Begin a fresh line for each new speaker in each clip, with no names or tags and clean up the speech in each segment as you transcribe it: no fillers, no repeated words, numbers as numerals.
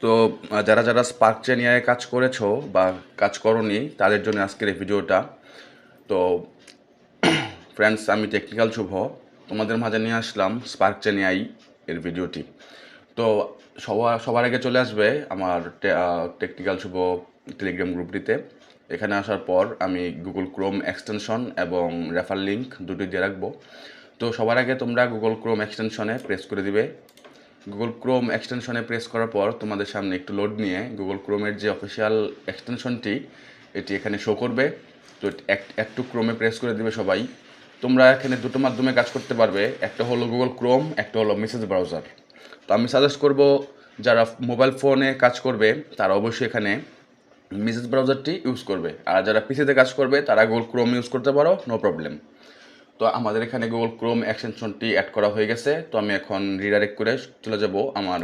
তো যারা যারা স্পার্ক চেন এআই কাজ করেছো বা কাজ করোনি তাদের জন্য আজকের এই ভিডিওটা। তো ফ্রেন্ডস, আমি টেকনিক্যাল শুভ তোমাদের মাঝে নিয়ে আসলাম স্পার্ক চেন এআই এর ভিডিওটি। তো সবার আগে চলে আসবে আমার টেকনিক্যাল শুভ টেলিগ্রাম গ্রুপটিতে। এখানে আসার পর আমি গুগল ক্রোম এক্সটেনশন এবং রেফার লিঙ্ক দুটি দিয়ে রাখবো। তো সবার আগে তোমরা গুগল ক্রোম এক্সটেনশনে প্রেস করে দিবে। গুগল ক্রোম এক্সটেনশনে প্রেস করার পর তোমাদের সামনে একটু লোড নিয়ে গুগল ক্রোমের যে অফিসিয়াল এক্সটেনশনটি এটি এখানে শো করবে। তো একটু ক্রোমে প্রেস করে দিবে সবাই। তোমরা এখানে দুটো মাধ্যমে কাজ করতে পারবে, একটা হলো গুগল ক্রোম, একটা হলো মেসেজ ব্রাউজার। তো আমি সাজেস্ট করব যারা মোবাইল ফোনে কাজ করবে তারা অবশ্যই এখানে মেসেজ ব্রাউজারটি ইউজ করবে, আর যারা পিসিতে কাজ করবে তারা গুগল ক্রোম ইউজ করতে পারো, নো প্রবলেম। তো আমাদের এখানে গুগল ক্রোম এক্সটেনশনটি অ্যাড করা হয়ে গেছে। তো আমি এখন রিডাইরেক্ট করে চলে যাব আমার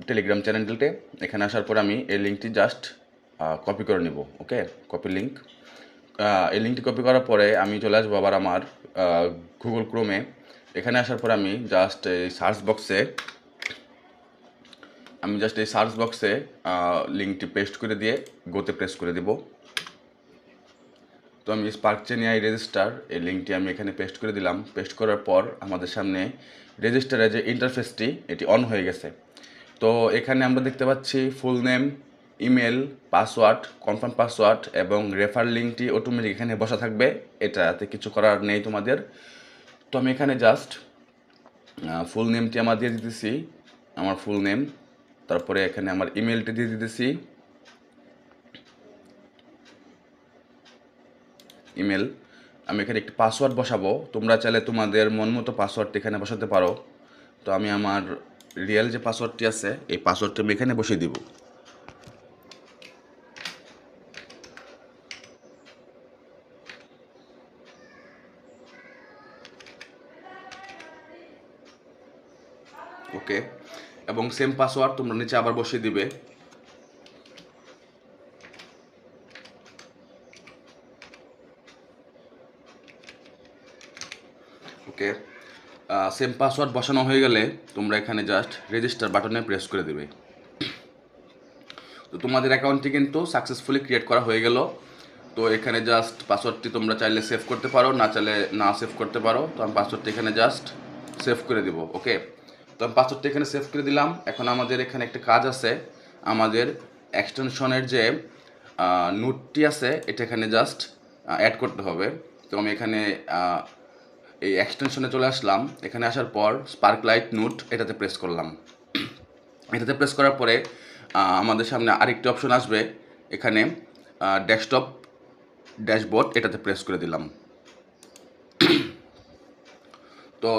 টেলিগ্রাম চ্যানেলটিতে। এখানে আসার পর আমি এই লিঙ্কটি জাস্ট কপি করে নেব। ওকে, কপি লিঙ্ক। এই লিঙ্কটি কপি করার পরে আমি চলে আসবো আবার আমার গুগল ক্রোমে। এখানে আসার পর আমি জাস্ট এই সার্চ বক্সে লিঙ্কটি পেস্ট করে দিয়ে গোতে প্রেস করে দেব। তো আমি স্পার্ক চেন এআই রেজিস্টার এই লিঙ্কটি আমি এখানে পেস্ট করে দিলাম। পেস্ট করার পর আমাদের সামনে রেজিস্টারের যে ইন্টারফেসটি এটি অন হয়ে গেছে। তো এখানে আমরা দেখতে পাচ্ছি full name, email, password, confirm password এবং রেফার লিঙ্কটি অটোমেটিক এখানে বসা থাকবে। এটাতে কিছু করার নেই তোমাদের। তো আমি এখানে জাস্ট ফুল নেমটি আমার দিয়ে দিতেছি, আমার ফুল নেম। তারপরে এখানে আমার ইমেলটি দিয়ে দিতেছি, ইমেল। আমি এখানে একটি পাসওয়ার্ড বসাবো। তোমরা চাইলে তোমাদের মন মতো পাসওয়ার্ডটি এখানে বসাতে পারো। তো আমি আমার রিয়েল যে পাসওয়ার্ডটি আছে এই পাসওয়ার্ডটি আমি এখানে বসিয়ে দিব। ওকে, এবং সেম পাসওয়ার্ড তোমরা নিচে আবার বসিয়ে দিবে। ওকে, সেম পাসওয়ার্ড বসানো হয়ে গেলে তোমরা এখানে জাস্ট রেজিস্টার বাটনে প্রেস করে দেবে। তো তোমাদের অ্যাকাউন্টটি কিন্তু সাকসেসফুলি ক্রিয়েট করা হয়ে গেল। তো এখানে জাস্ট পাসওয়ার্ডটি তোমরা চাইলে সেভ করতে পারো, না চাইলে না সেভ করতে পারো। তো আমি পাসওয়ার্ডটি এখানে জাস্ট সেভ করে দিব। ওকে, তো আমি পাসওয়ার্ডটি এখানে সেভ করে দিলাম। এখন আমাদের এখানে একটা কাজ আছে, আমাদের এক্সটেনশনের যে নোটটি আছে এটা এখানে জাস্ট অ্যাড করতে হবে। তো আমি এখানে এই এক্সটেনশনে চলে আসলাম। এখানে আসার পর স্পার্ক লাইট নোট এটাতে প্রেস করলাম। এটাতে প্রেস করার পরে আমাদের সামনে আরেকটি অপশন আসবে, এখানে ডেস্কটপ ড্যাশবোর্ড এটাতে প্রেস করে দিলাম। তো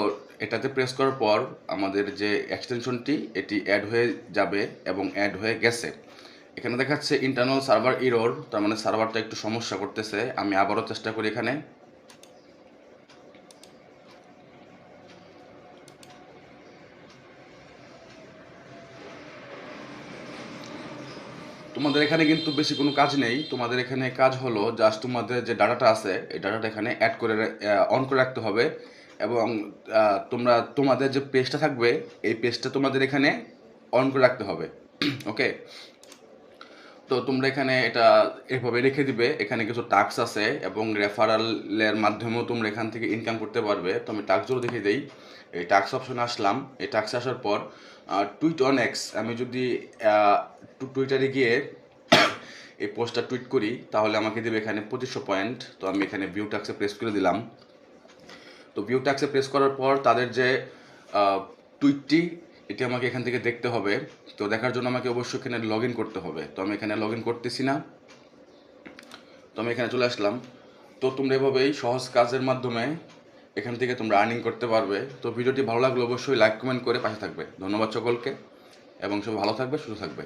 এটাতে প্রেস করার পর আমাদের যে এক্সটেনশনটি এটি অ্যাড হয়ে যাবে এবং অ্যাড হয়ে গেছে। এখানে দেখাচ্ছে ইন্টারনাল সার্ভার এরর, তার মানে সার্ভারটা একটু সমস্যা করতেছে। আমি আবারও চেষ্টা করি। এখানে তোমাদের এখানে কিন্তু বেশি কোনো কাজ নেই। তোমাদের এখানে কাজ হলো জাস্ট তোমাদের যে ডাটাটা আছে এই ডাটাটা এখানে অ্যাড করে অন করে রাখতে হবে, এবং তোমাদের যে পেজটা থাকবে এই পেজটা তোমাদের এখানে অন করে রাখতে হবে। ওকে, তো তোমরা এখানে এটা এভাবে রেখে দিবে। এখানে কিছু টাস্ক আছে এবং রেফারালের মাধ্যমেও তোমরা এখান থেকে ইনকাম করতে পারবে। তো আমি টাস্কগুলো দেখে দিই। এই টাস্ক অপশনে আসলাম। এই টাস্কে আসার পর টুইট অন এক্স, আমি যদি টুইটারে গিয়ে এই পোস্টটা টুইট করি তাহলে আমাকে দেবে এখানে 2500 পয়েন্ট। তো আমি এখানে ভিউ টাস্কে প্রেস করে দিলাম। তো ভিউ টাস্কে প্রেস করার পর তাদের যে টুইটটি এটি আমাকে এখান থেকে দেখতে হবে। তো দেখার জন্য আমাকে অবশ্যই এখানে লগ ইন করতে হবে। তো আমি এখানে লগ ইন করতেছি না, তো আমি এখানে চলে আসলাম। তো তোমরা এভাবেই সহজ কাজের মাধ্যমে এখান থেকে তোমরা আর্নিং করতে পারবে। তো ভিডিওটি ভালো লাগলে অবশ্যই লাইক কমেন্ট করে পাশে থাকবে। ধন্যবাদ সকলকে, এবং সব ভালো থাকবে, সুস্থ থাকবে।